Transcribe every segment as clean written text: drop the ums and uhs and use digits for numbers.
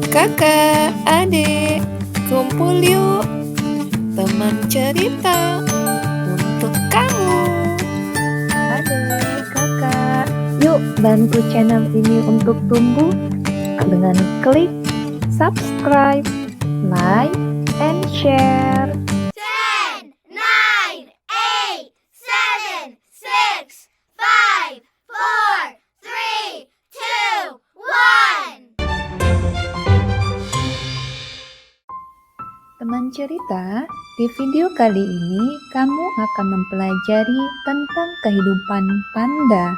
Kakak, adik, kumpul yuk, teman cerita untuk kamu. Adik, kakak, yuk bantu channel ini untuk tumbuh dengan klik subscribe, like, and share. 10, 9, 8, 7, 6, 5, 4, 3, 2, 1. Teman cerita, di video kali ini kamu akan mempelajari tentang kehidupan panda.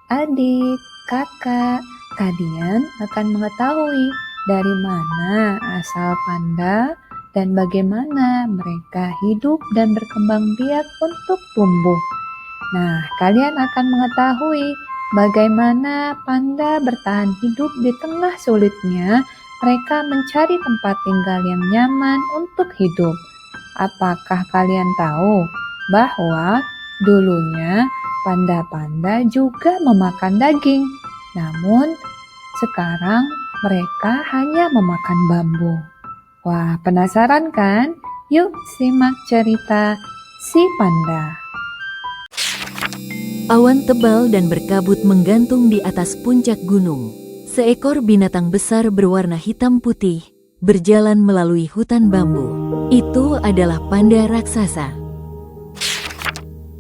Adik, kakak, kalian akan mengetahui dari mana asal panda dan bagaimana mereka hidup dan berkembang biak untuk tumbuh. Nah, kalian akan mengetahui bagaimana panda bertahan hidup di tengah sulitnya mereka mencari tempat tinggal yang nyaman untuk hidup. Apakah kalian tahu bahwa dulunya panda-panda juga memakan daging, namun sekarang mereka hanya memakan bambu? Wah, penasaran kan? Yuk simak cerita si panda. Awan tebal dan berkabut menggantung di atas puncak gunung. Seekor binatang besar berwarna hitam putih berjalan melalui hutan bambu. Itu adalah panda raksasa.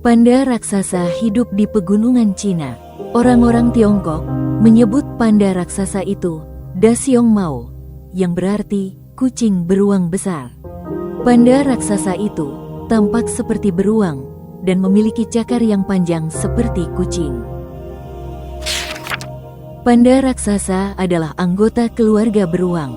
Panda raksasa hidup di pegunungan Cina. Orang-orang Tiongkok menyebut panda raksasa itu Da Xiong Mao, yang berarti kucing beruang besar. Panda raksasa itu tampak seperti beruang dan memiliki cakar yang panjang seperti kucing. Panda raksasa adalah anggota keluarga beruang.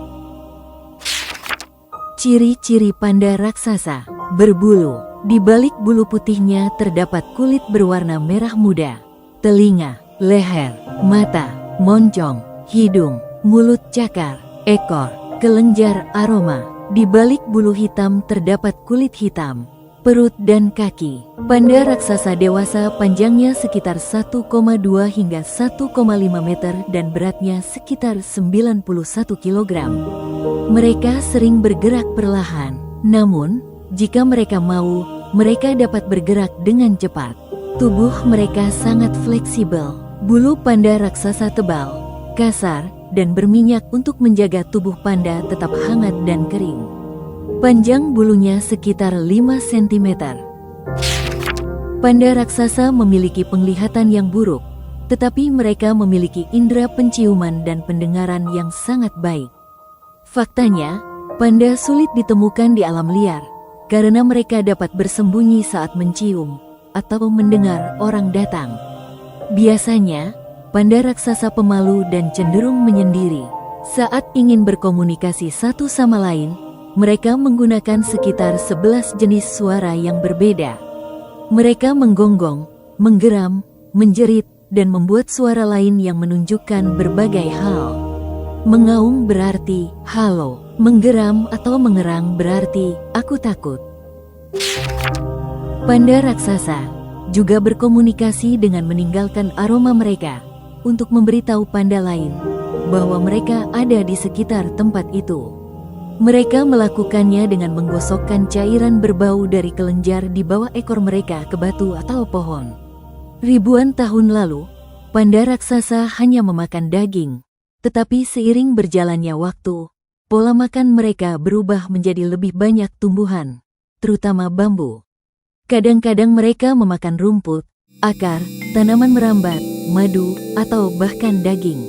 Ciri-ciri panda raksasa: berbulu. Di balik bulu putihnya terdapat kulit berwarna merah muda. Telinga, leher, mata, moncong, hidung, mulut cakar, ekor, kelenjar aroma. Di balik bulu hitam terdapat kulit hitam, perut dan kaki. Panda raksasa dewasa panjangnya sekitar 1,2 hingga 1,5 meter dan beratnya sekitar 91 kg. Mereka sering bergerak perlahan, namun jika mereka mau, mereka dapat bergerak dengan cepat. Tubuh mereka sangat fleksibel. Bulu panda raksasa tebal, kasar, dan berminyak untuk menjaga tubuh panda tetap hangat dan kering. Panjang bulunya sekitar 5 cm. Panda raksasa memiliki penglihatan yang buruk, tetapi mereka memiliki indera penciuman dan pendengaran yang sangat baik. Faktanya, panda sulit ditemukan di alam liar, karena mereka dapat bersembunyi saat mencium atau mendengar orang datang. Biasanya, panda raksasa pemalu dan cenderung menyendiri. Saat ingin berkomunikasi satu sama lain, mereka menggunakan sekitar 11 jenis suara yang berbeda. Mereka menggonggong, menggeram, menjerit, dan membuat suara lain yang menunjukkan berbagai hal. Mengaum berarti halo, menggeram atau mengerang berarti aku takut. Panda raksasa juga berkomunikasi dengan meninggalkan aroma mereka untuk memberitahu panda lain bahwa mereka ada di sekitar tempat itu. Mereka melakukannya dengan menggosokkan cairan berbau dari kelenjar di bawah ekor mereka ke batu atau pohon. Ribuan tahun lalu, panda raksasa hanya memakan daging, tetapi seiring berjalannya waktu, pola makan mereka berubah menjadi lebih banyak tumbuhan, terutama bambu. Kadang-kadang mereka memakan rumput, akar, tanaman merambat, madu, atau bahkan daging.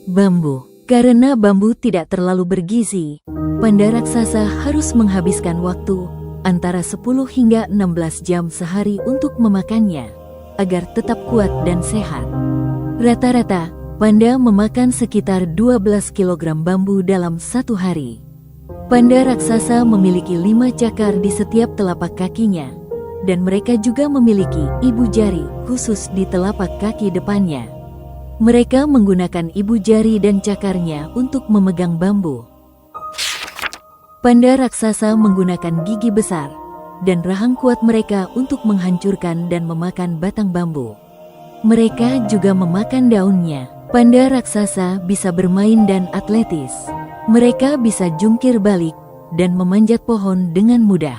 Bambu. Karena bambu tidak terlalu bergizi, panda raksasa harus menghabiskan waktu antara 10 hingga 16 jam sehari untuk memakannya, agar tetap kuat dan sehat. Rata-rata, panda memakan sekitar 12 kg bambu dalam satu hari. Panda raksasa memiliki 5 cakar di setiap telapak kakinya, dan mereka juga memiliki ibu jari khusus di telapak kaki depannya. Mereka menggunakan ibu jari dan cakarnya untuk memegang bambu. Panda raksasa menggunakan gigi besar dan rahang kuat mereka untuk menghancurkan dan memakan batang bambu. Mereka juga memakan daunnya. Panda raksasa bisa bermain dan atletis. Mereka bisa jungkir balik dan memanjat pohon dengan mudah.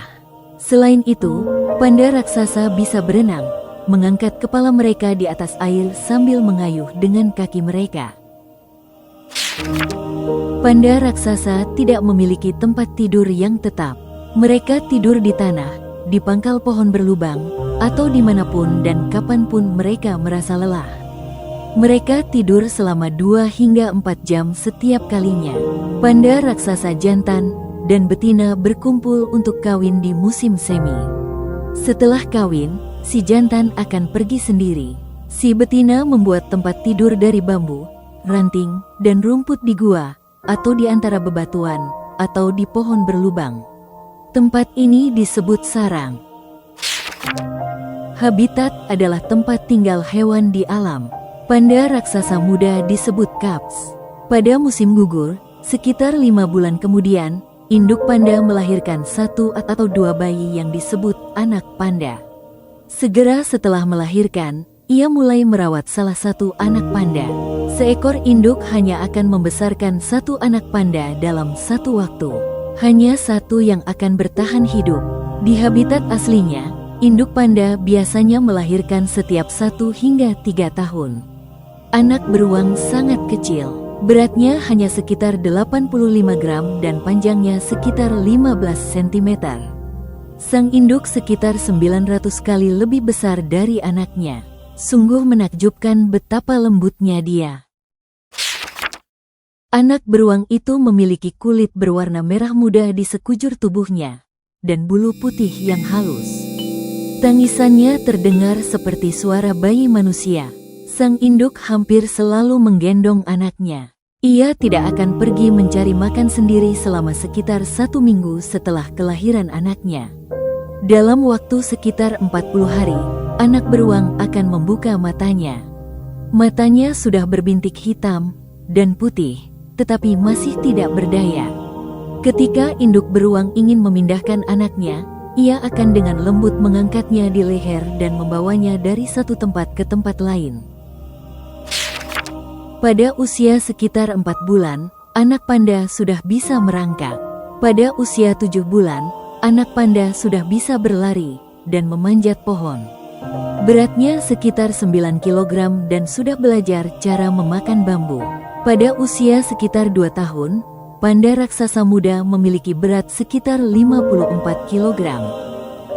Selain itu, panda raksasa bisa berenang, mengangkat kepala mereka di atas air sambil mengayuh dengan kaki mereka. Panda raksasa tidak memiliki tempat tidur yang tetap. Mereka tidur di tanah, di pangkal pohon berlubang, atau dimanapun dan kapanpun mereka merasa lelah. Mereka tidur selama 2 hingga 4 jam setiap kalinya. Panda raksasa jantan dan betina berkumpul untuk kawin di musim semi. Setelah kawin, si jantan akan pergi sendiri. Si betina membuat tempat tidur dari bambu, ranting, dan rumput di gua, atau di antara bebatuan, atau di pohon berlubang. Tempat ini disebut sarang. Habitat adalah tempat tinggal hewan di alam. Panda raksasa muda disebut cubs. Pada musim gugur, sekitar 5 bulan kemudian, induk panda melahirkan 1 atau 2 bayi yang disebut anak panda. Segera setelah melahirkan, ia mulai merawat salah satu anak panda. Seekor induk hanya akan membesarkan 1 anak panda dalam 1 waktu. Hanya 1 yang akan bertahan hidup. Di habitat aslinya, induk panda biasanya melahirkan setiap 1 hingga 3 tahun. Anak beruang sangat kecil, beratnya hanya sekitar 85 gram dan panjangnya sekitar 15 cm. Sang induk sekitar 900 kali lebih besar dari anaknya. Sungguh menakjubkan betapa lembutnya dia. Anak beruang itu memiliki kulit berwarna merah muda di sekujur tubuhnya dan bulu putih yang halus. Tangisannya terdengar seperti suara bayi manusia. Sang induk hampir selalu menggendong anaknya. Ia tidak akan pergi mencari makan sendiri selama sekitar 1 minggu setelah kelahiran anaknya. Dalam waktu sekitar 40 hari, anak beruang akan membuka matanya. Matanya sudah berbintik hitam dan putih, tetapi masih tidak berdaya. Ketika induk beruang ingin memindahkan anaknya, ia akan dengan lembut mengangkatnya di leher dan membawanya dari satu tempat ke tempat lain. Pada usia sekitar 4 bulan, anak panda sudah bisa merangkak. Pada usia 7 bulan, anak panda sudah bisa berlari dan memanjat pohon. Beratnya sekitar 9 kg dan sudah belajar cara memakan bambu. Pada usia sekitar 2 tahun, panda raksasa muda memiliki berat sekitar 54 kg.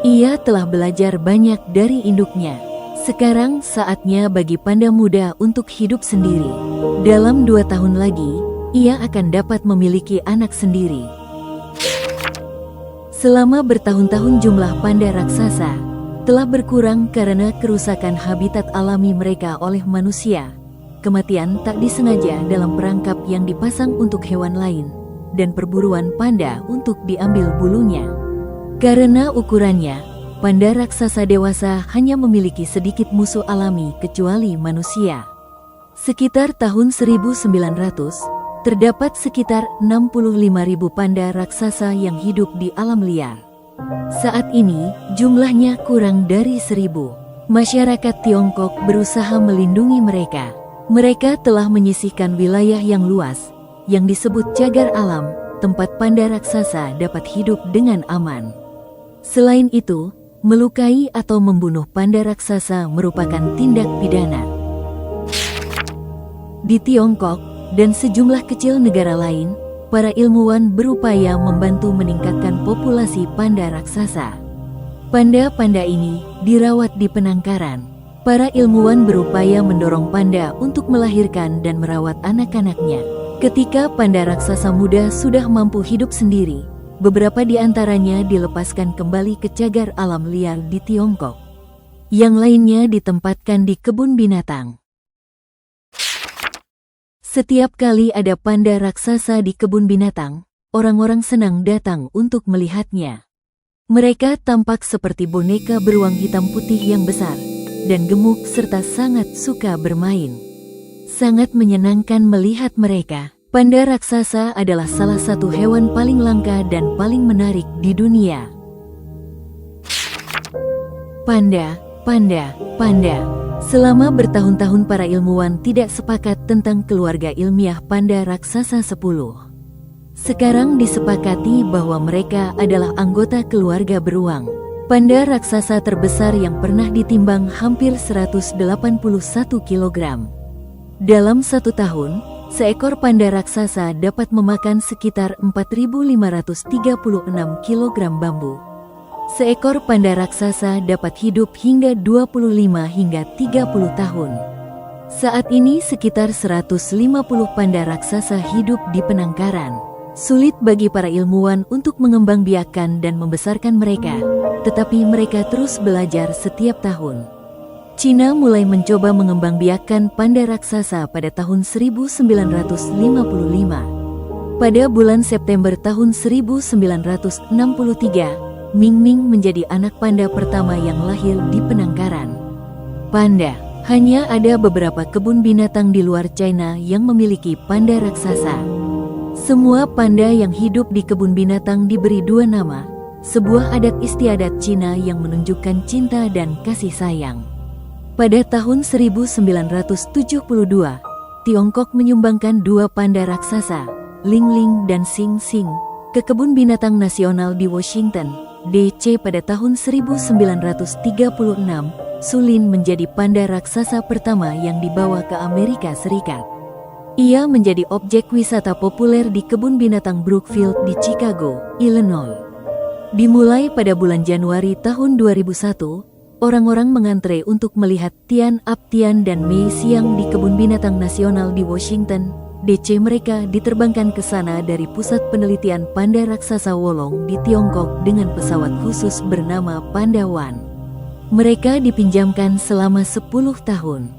Ia telah belajar banyak dari induknya. Sekarang saatnya bagi panda muda untuk hidup sendiri. Dalam 2 tahun lagi, ia akan dapat memiliki anak sendiri. Selama bertahun-tahun jumlah panda raksasa telah berkurang karena kerusakan habitat alami mereka oleh manusia. Kematian tak disengaja dalam perangkap yang dipasang untuk hewan lain, dan perburuan panda untuk diambil bulunya. Karena ukurannya, panda raksasa dewasa hanya memiliki sedikit musuh alami kecuali manusia. Sekitar tahun 1900, terdapat sekitar 65.000 panda raksasa yang hidup di alam liar. Saat ini, jumlahnya kurang dari 1.000. Masyarakat Tiongkok berusaha melindungi mereka. Mereka telah menyisihkan wilayah yang luas, yang disebut cagar alam, tempat panda raksasa dapat hidup dengan aman. Selain itu, melukai atau membunuh panda raksasa merupakan tindak pidana. Di Tiongkok dan sejumlah kecil negara lain, para ilmuwan berupaya membantu meningkatkan populasi panda raksasa. Panda-panda ini dirawat di penangkaran. Para ilmuwan berupaya mendorong panda untuk melahirkan dan merawat anak-anaknya. Ketika panda raksasa muda sudah mampu hidup sendiri, beberapa di antaranya dilepaskan kembali ke cagar alam liar di Tiongkok. Yang lainnya ditempatkan di kebun binatang. Setiap kali ada panda raksasa di kebun binatang, orang-orang senang datang untuk melihatnya. Mereka tampak seperti boneka beruang hitam putih yang besar dan gemuk serta sangat suka bermain. Sangat menyenangkan melihat mereka. Panda raksasa adalah salah satu hewan paling langka dan paling menarik di dunia. Panda, panda, panda. Selama bertahun-tahun para ilmuwan tidak sepakat tentang keluarga ilmiah panda raksasa 10. Sekarang disepakati bahwa mereka adalah anggota keluarga beruang. Panda raksasa terbesar yang pernah ditimbang hampir 181 kg. Dalam 1 tahun, seekor panda raksasa dapat memakan sekitar 4.536 kg bambu. Seekor panda raksasa dapat hidup hingga 25 hingga 30 tahun. Saat ini sekitar 150 panda raksasa hidup di penangkaran. Sulit bagi para ilmuwan untuk mengembangbiakkan dan membesarkan mereka, tetapi mereka terus belajar setiap tahun. Cina mulai mencoba mengembangbiakkan panda raksasa pada tahun 1955. Pada bulan September tahun 1963, Ming Ming menjadi anak panda pertama yang lahir di penangkaran. Panda. Hanya ada beberapa kebun binatang di luar China yang memiliki panda raksasa. Semua panda yang hidup di kebun binatang diberi 2 nama, sebuah adat istiadat Cina yang menunjukkan cinta dan kasih sayang. Pada tahun 1972, Tiongkok menyumbangkan 2 panda raksasa, Ling Ling dan Xing Xing, ke Kebun Binatang Nasional di Washington, D.C. pada tahun 1936, Sulin menjadi panda raksasa pertama yang dibawa ke Amerika Serikat. Ia menjadi objek wisata populer di Kebun Binatang Brookfield di Chicago, Illinois. Dimulai pada bulan Januari tahun 2001, orang-orang mengantre untuk melihat Tian Ap Tian dan Mei Xiang di Kebun Binatang Nasional di Washington, D.C. Mereka diterbangkan ke sana dari Pusat Penelitian Panda Raksasa Wolong di Tiongkok dengan pesawat khusus bernama Panda One. Mereka dipinjamkan selama 10 tahun.